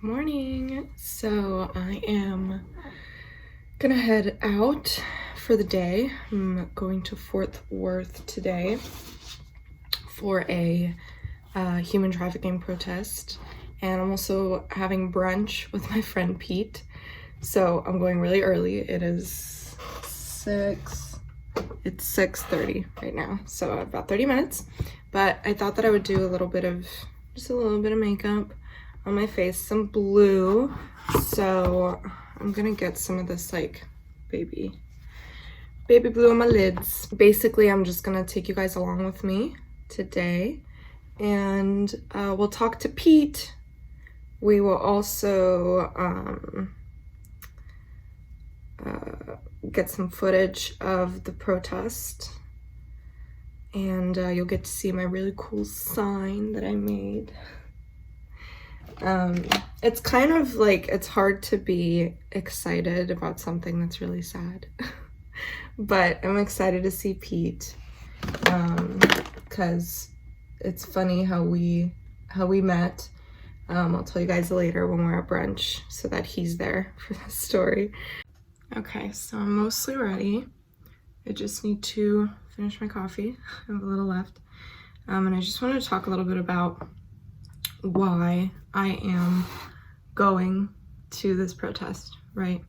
Morning. So I am gonna head out for the day. I'm going to Fort Worth today for a human trafficking protest, and I'm also having brunch with my friend Pete. So I'm going really early. It's 6:30 right now, so about 30 minutes. But I thought that I would do a little bit of makeup on my face, some blue. So I'm gonna get some of this like baby blue on my lids. Basically, I'm just gonna take you guys along with me today, and we'll talk to Pete. We will also get some footage of the protest, and you'll get to see my really cool sign that I made. It's kind of like, it's hard to be excited about something that's really sad. But I'm excited to see Pete, because it's funny how we met. I'll tell you guys later when we're at brunch so that he's there for the story. Okay, so I'm mostly ready. I just need to finish my coffee. I have a little left. And I just wanted to talk a little bit about why I am going to this protest, right?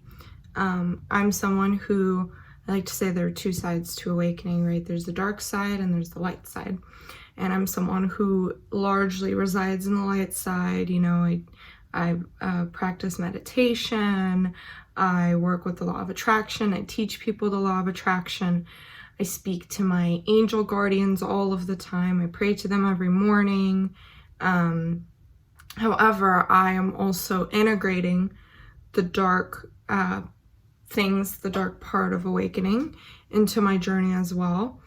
I'm someone who, I like to say there are two sides to awakening, right? There's the dark side and there's the light side. And I'm someone who largely resides in the light side. You know, I practice meditation. I work with the law of attraction. I teach people the law of attraction. I speak to my angel guardians all of the time. I pray to them every morning. However, I am also integrating the dark things, the dark part of awakening into my journey as well.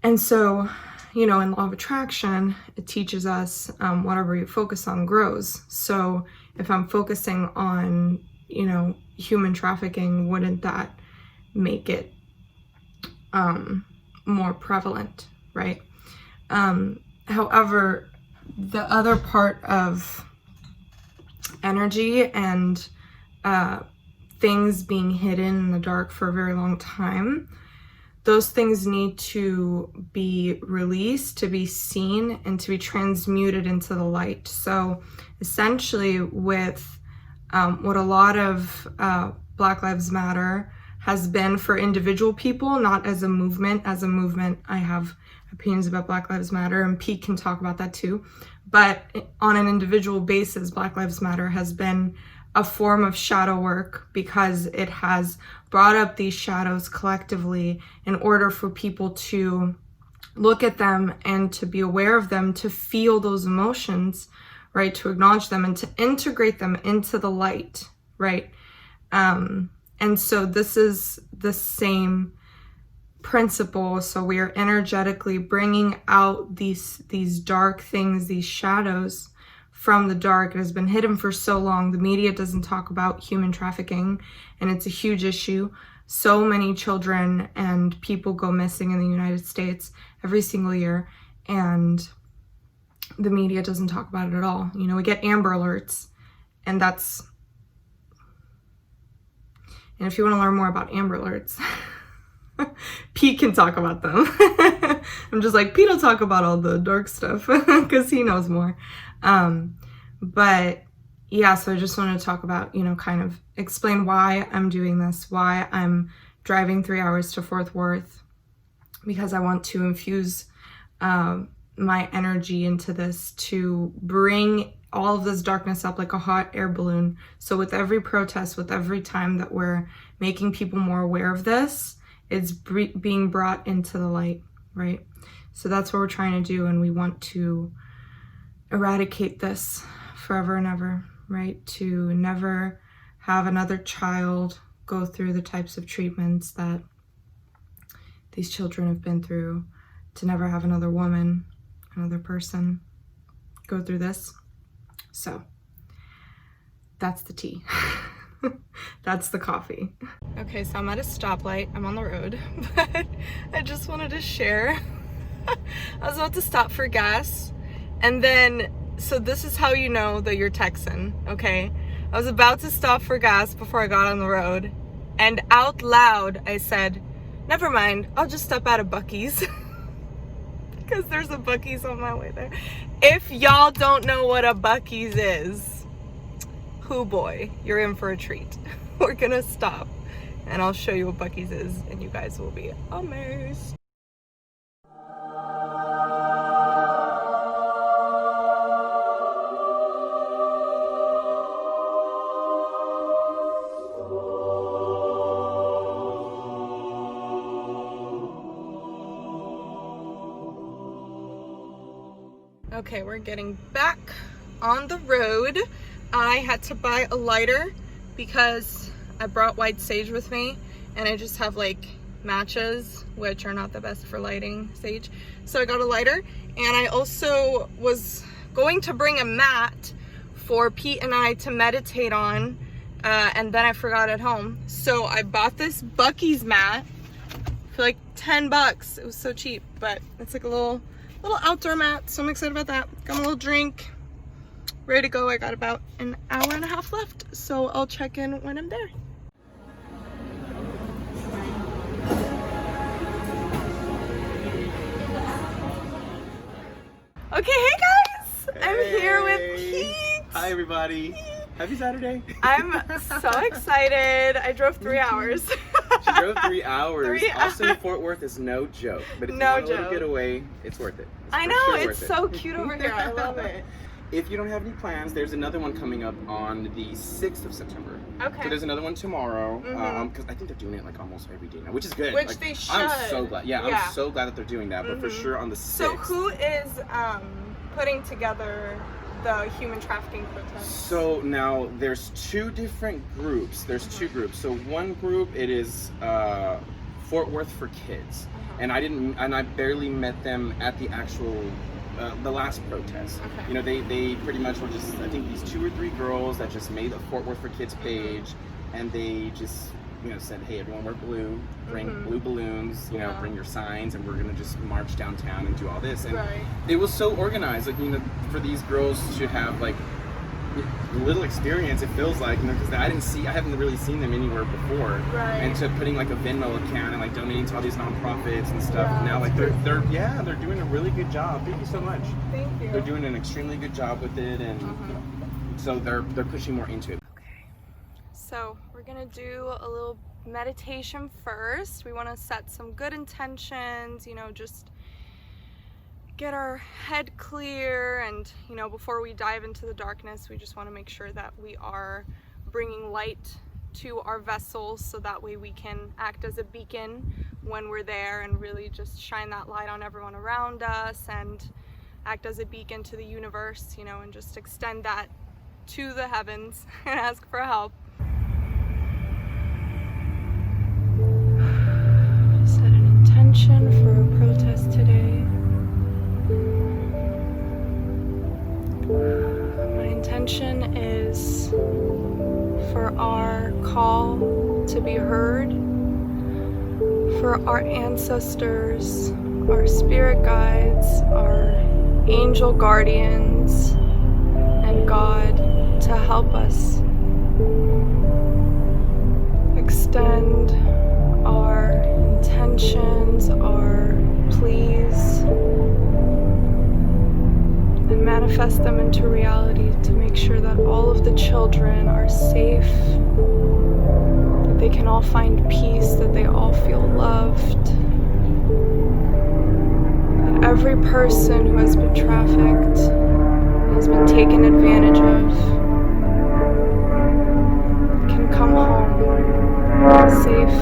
And so, you know, in law of attraction, it teaches us whatever you focus on grows. So if I'm focusing on, you know, human trafficking, wouldn't that make it more prevalent, right? However, the other part of energy and things being hidden in the dark for a very long time, those things need to be released, to be seen, and to be transmuted into the light. So essentially with what a lot of Black Lives Matter has been for individual people, not as a movement. As a movement, I have opinions about Black Lives Matter, and Pete can talk about that too. But on an individual basis, Black Lives Matter has been a form of shadow work because it has brought up these shadows collectively in order for people to look at them and to be aware of them, to feel those emotions, right? To acknowledge them and to integrate them into the light, right? And so this is the same principle. So we are energetically bringing out these dark things, these shadows from the dark. It has been hidden for so long. The media doesn't talk about human trafficking, and it's a huge issue. So many children and people go missing in the United States every single year, and the media doesn't talk about it at all. You know, we get Amber Alerts, and if you want to learn more about Amber Alerts, Pete can talk about them. I'm just like, Pete will talk about all the dark stuff because he knows more. But yeah, so I just wanted to talk about, you know, kind of explain why I'm doing this, why I'm driving 3 hours to Fort Worth, because I want to infuse my energy into this, to bring all of this darkness up like a hot air balloon. So with every protest, with every time that we're making people more aware of this, it's being brought into the light, right? So that's what we're trying to do, and we want to eradicate this forever and ever, right? To never have another child go through the types of treatments that these children have been through, to never have another woman, another person go through this. So that's the tea. That's the coffee. Okay, so I'm at a stoplight. I'm on the road, but I just wanted to share. I was about to stop for gas, and then So this is how you know that you're Texan, okay? I was about to stop for gas before I got on the road, and out loud I said, never mind, I'll just stop at a BUCC-EE'S. Because there's a BUCC-EE'S on my way there. If y'all don't know what a BUCC-EE'S is, hoo boy, you're in for a treat. We're gonna stop and I'll show you what BUCC-EE'S is and you guys will be amazed. Okay, we're getting back on the road. I had to buy a lighter because I brought white sage with me and I just have like matches, which are not the best for lighting sage. So I got a lighter, and I also was going to bring a mat for Pete and I to meditate on, and then I forgot at home. So I bought this BUCC-EE'S mat for like 10 bucks. It was so cheap, but it's like a little outdoor mat, so I'm excited about that. Got my little drink, ready to go. I got about an hour and a half left, so I'll check in when I'm there. Okay, hey guys! Hey. I'm here with Pete. Hi everybody. Happy Saturday. I'm so excited. I drove 3 hours. She drove 3 hours. 3 hours. Austin to Fort Worth is no joke, but if No you want a little joke. getaway, it's worth it. It's I for know, sure it's worth it. so cute over here. I love it. If you don't have any plans, there's another one coming up on the 6th of September. Okay. So there's another one tomorrow, Mhm. because I think they're doing it like almost every day now, which is good. Which Like, they should. I'm so glad. Yeah, Yeah. I'm so glad that they're doing that. But for Mhm. sure on the 6th. So who is putting together the human trafficking protest? So now there's two different groups. There's two groups. So one group, it is Fort Worth for Kids, and I barely met them at the actual the last protest. Okay. You know, they pretty much were just, I think, these 2 or 3 girls that just made a Fort Worth for Kids page, and they just, you know, said, hey, everyone wear blue, bring blue balloons, you know, Yeah. bring your signs, and we're gonna just march downtown and do all this. And Right. it was so organized, like, you know, for these girls to have like little experience, it feels like, you know, because I haven't really seen them anywhere before. Right. And to putting like a Venmo account and like donating to all these nonprofits and stuff. Yeah, Now like that's they're doing a really good job. Thank you so much. Thank you. They're doing an extremely good job with it, and so they're pushing more into it. Okay, so we're gonna do a little meditation first. We want to set some good intentions, you know, just get our head clear, and you know, before we dive into the darkness, we just want to make sure that we are bringing light to our vessels, so that way we can act as a beacon when we're there and really just shine that light on everyone around us and act as a beacon to the universe, you know, and just extend that to the heavens and ask for help. Set an intention for a protest today. My intention is for our call to be heard, for our ancestors, our spirit guides, our angel guardians, and God to help us extend our intentions, our pleas, and manifest them into reality to make sure that all of the children are safe, that they can all find peace, that they all feel loved, that every person who has been trafficked, has been taken advantage of, can come home safe.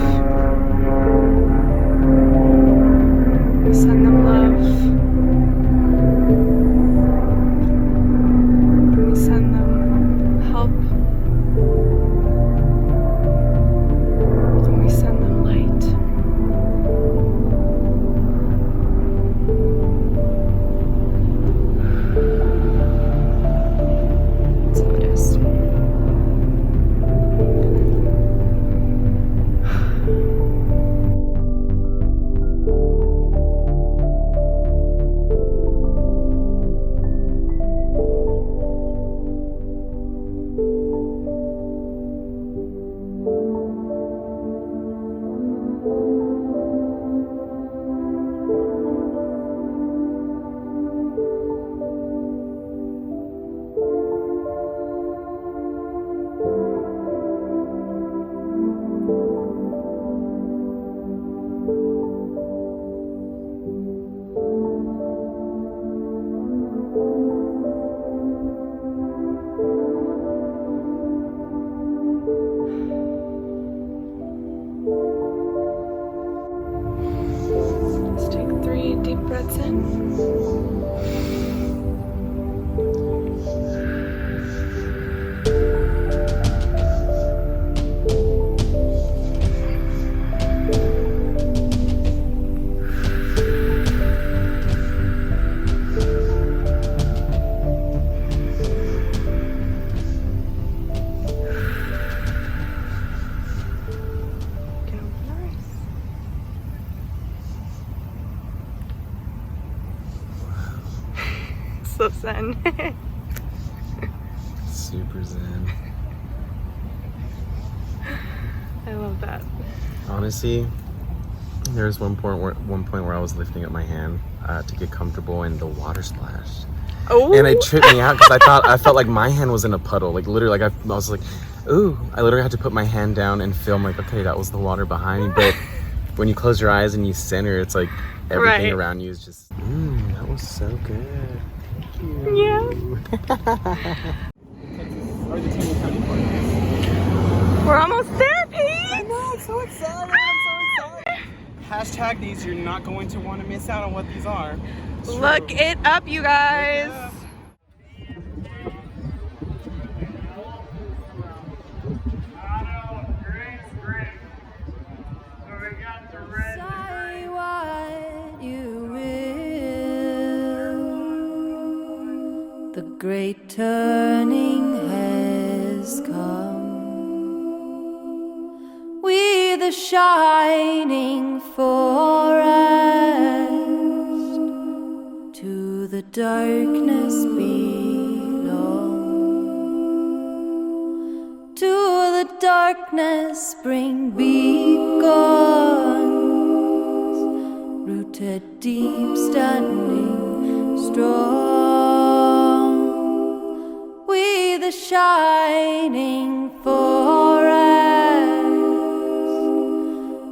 We send them love. We send them help. And we send them light. That's how it is. in. So zen. Super zen. I love that. Honestly, there was one point where I was lifting up my hand to get comfortable, and the water splashed. Oh. And it tripped me out because I felt like my hand was in a puddle. Like literally, like I was like, ooh. I literally had to put my hand down and feel like, okay, that was the water behind me. But when you close your eyes and you center, it's like everything around you is just, that was so good. Yeah. We're almost there, Pete. I know, I'm so excited. I'm so excited. Hashtag these. You're not going to want to miss out on what these are. It's Look true. it up, you guys. Look it up. Say what you will. The great turning has come. We the shining forest to the darkness belong. To the darkness bring beacons, rooted deep, standing strong. We the shining forest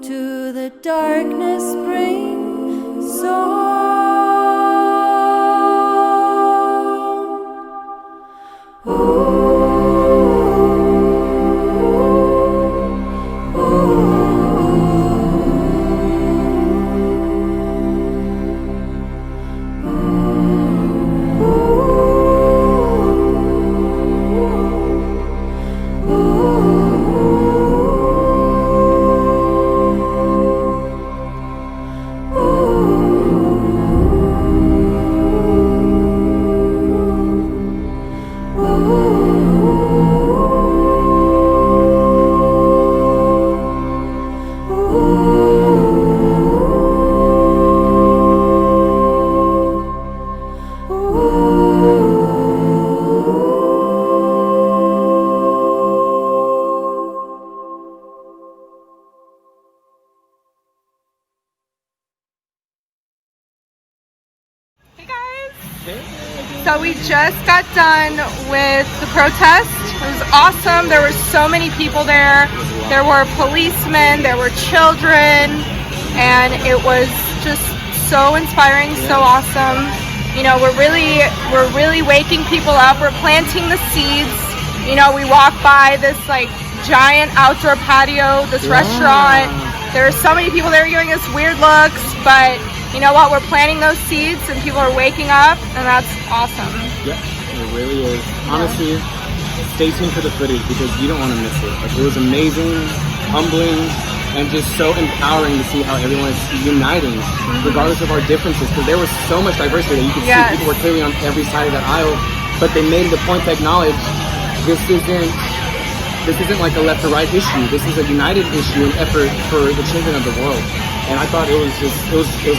to the darkness bring song. So we just got done with the protest. It was awesome. There were so many people there. There were policemen, there were children, and it was just so inspiring, so awesome. You know, we're really waking people up. We're planting the seeds. You know, we walk by this like giant outdoor patio, this restaurant. There are so many people there giving us weird looks, but you know what? We're planting those seeds and people are waking up, and that's awesome. Yeah, it really is. Honestly, stay tuned for the footage because you don't want to miss it. Like, it was amazing, humbling, and just so empowering to see how everyone is uniting, regardless of our differences. Because there was so much diversity that you could see people were clearly on every side of that aisle, but they made it a point to acknowledge this isn't like a left or right issue. This is a united issue and effort for the children of the world. And I thought it was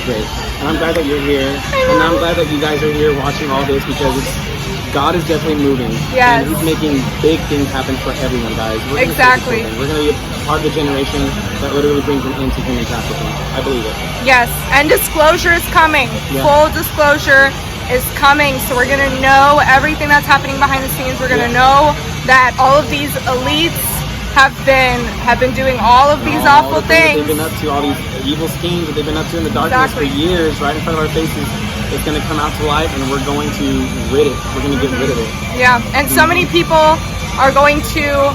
great. And I'm glad that you're here. And I'm glad that you guys are here watching all this because God is definitely moving. Yes. And He's making big things happen for everyone, guys. We're Exactly. We're going to be a part of the generation that literally brings an end to human trafficking. I believe it. Yes, and disclosure is coming. Yeah. Full disclosure is coming. So we're gonna know everything that's happening behind the scenes. We're gonna know that all of these elites have been doing all of these awful things. They've been up to, all these evil schemes that they've been up to in the darkness for years, right in front of our faces. It's going to come out to light, and we're going to rid it. We're going to get rid of it. Yeah, and so many people are going to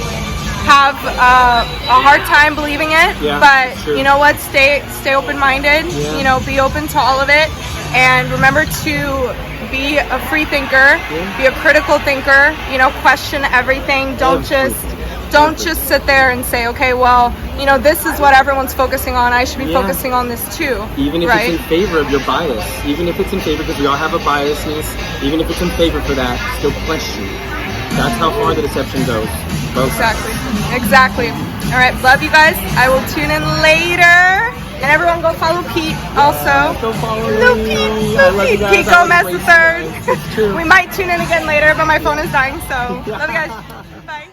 have a hard time believing it. Yeah, but true. you know what? Stay open-minded. Yeah. You know, be open to all of it. And remember to be a free thinker, be a critical thinker, you know, question everything. Don't just sit there and say, okay, well, you know, this is what everyone's focusing on, I should be focusing on this too. Even if it's in favor of your bias, even if it's in favor, because we all have a biasness, even if it's in favor for that, still question. That's how far the deception goes. Exactly. All right, love you guys. I will tune in later. And everyone go follow Pete also. Go follow Pete. Pete Gomez III. We might tune in again later, but my phone is dying, so love you guys. Bye.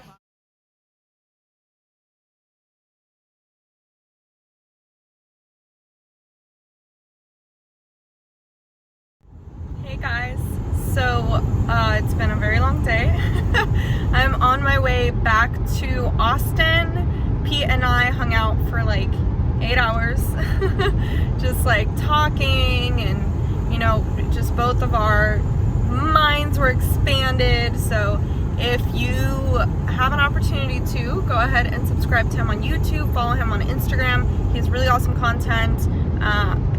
Hey guys, so it's been a very long day. I'm on my way back to Austin. Pete and I hung out for like 8 hours, just like talking, and you know, just both of our minds were expanded. So if you have an opportunity to, go ahead and subscribe to him on YouTube, follow him on Instagram. He has really awesome content,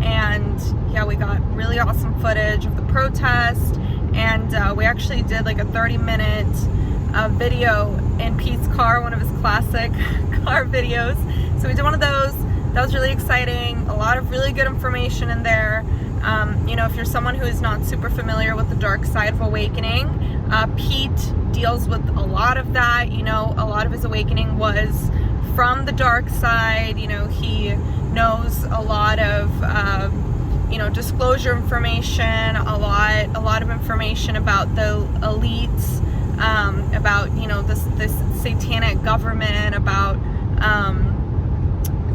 and yeah, we got really awesome footage of the protest, and we actually did like a 30-minute video in Pete's car, one of his classic car videos. So we did one of those. That was really exciting. A lot of really good information in there. You know, if you're someone who is not super familiar with the dark side of awakening, Pete deals with a lot of that. You know, a lot of his awakening was from the dark side. You know, he knows a lot of you know, disclosure information, a lot of information about the elites, about, you know, this satanic government, about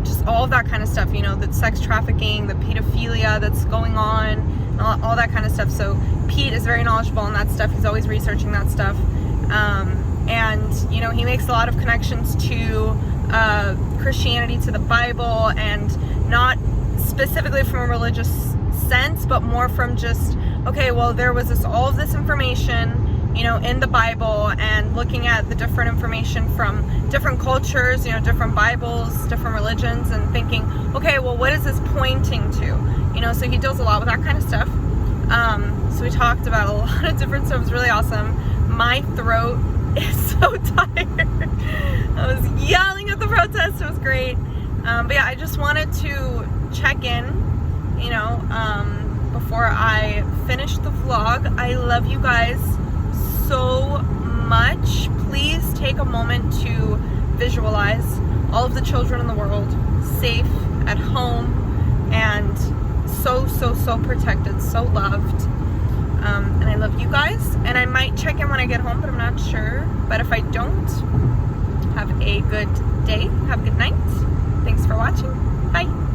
just all of that kind of stuff, you know, the sex trafficking, the pedophilia that's going on, all that kind of stuff. So Pete is very knowledgeable on that stuff. He's always researching that stuff. And, you know, he makes a lot of connections to Christianity, to the Bible, and not specifically from a religious sense, but more from just, okay, well, there was all of this information, you know, in the Bible, and looking at the different information from different cultures, you know, different Bibles, different religions, and thinking, okay, well, what is this pointing to? You know, so he deals a lot with that kind of stuff. So we talked about a lot of different stuff. It was really awesome. My throat is so tired. I was yelling at the protest. It was great. But yeah, I just wanted to check in, you know, before I finish the vlog. I love you guys so much. Please take a moment to visualize all of the children in the world safe at home and so protected, so loved. And I love you guys, and I might check in when I get home, but I'm not sure. But if I don't, have a good day, have a good night. Thanks for watching. Bye.